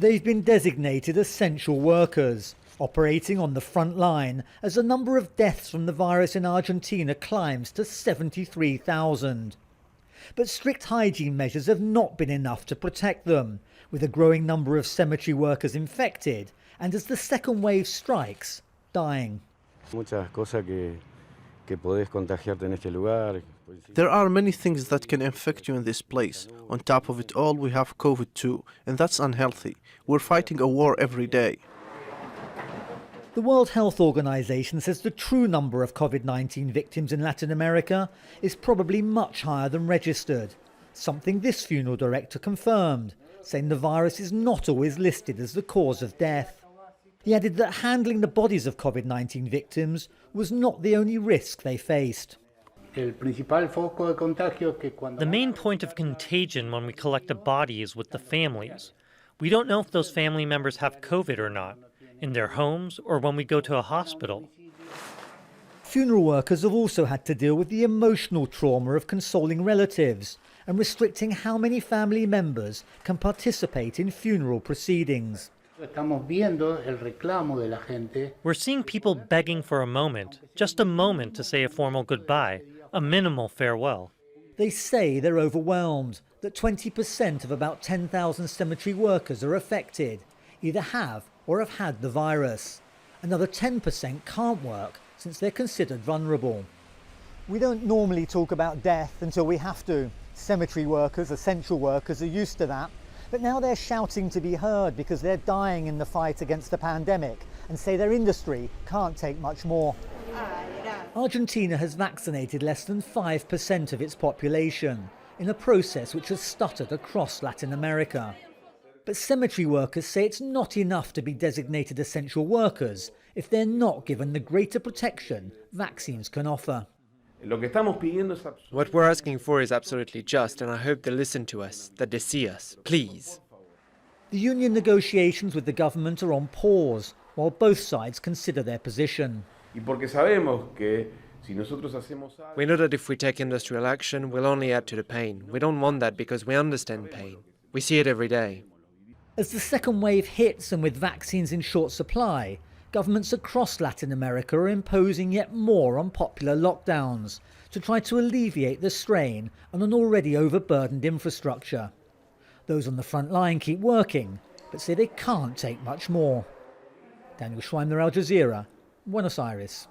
They've been designated essential workers, operating on the front line as the number of deaths from the virus in Argentina climbs to 73,000. But strict hygiene measures have not been enough to protect them, with a growing number of cemetery workers infected and, as the second wave strikes, dying. There are many things that can infect you in this place. On top of it all, we have COVID too, and that's unhealthy. We're fighting a war every day. The World Health Organization says the true number of COVID-19 victims in Latin America is probably much higher than registered, something this funeral director confirmed, saying the virus is not always listed as the cause of death. He added that handling the bodies of COVID-19 victims was not the only risk they faced. The main point of contagion when we collect a body is with the families. We don't know if those family members have COVID or not, in their homes or when we go to a hospital. Funeral workers have also had to deal with the emotional trauma of consoling relatives and restricting how many family members can participate in funeral proceedings. We're seeing people begging for a moment, just a moment to say a formal goodbye, a minimal farewell. They say they're overwhelmed, that 20% of about 10,000 cemetery workers are affected, either have or have had the virus. Another 10% can't work since they're considered vulnerable. We don't normally talk about death until we have to. Cemetery workers, essential workers, are used to that. But now they're shouting to be heard because they're dying in the fight against the pandemic and say their industry can't take much more. Argentina has vaccinated less than 5% of its population in a process which has stuttered across Latin America. But cemetery workers say it's not enough to be designated essential workers if they're not given the greater protection vaccines can offer. What we're asking for is absolutely just, and I hope they listen to us, that they see us, please. The union negotiations with the government are on pause while both sides consider their position. We know that if we take industrial action, we'll only add to the pain. We don't want that because we understand pain. We see it every day. As the second wave hits and with vaccines in short supply, governments across Latin America are imposing yet more unpopular lockdowns to try to alleviate the strain on an already overburdened infrastructure. Those on the front line keep working, but say they can't take much more. Daniel Schweimer, Al Jazeera, Buenos Aires.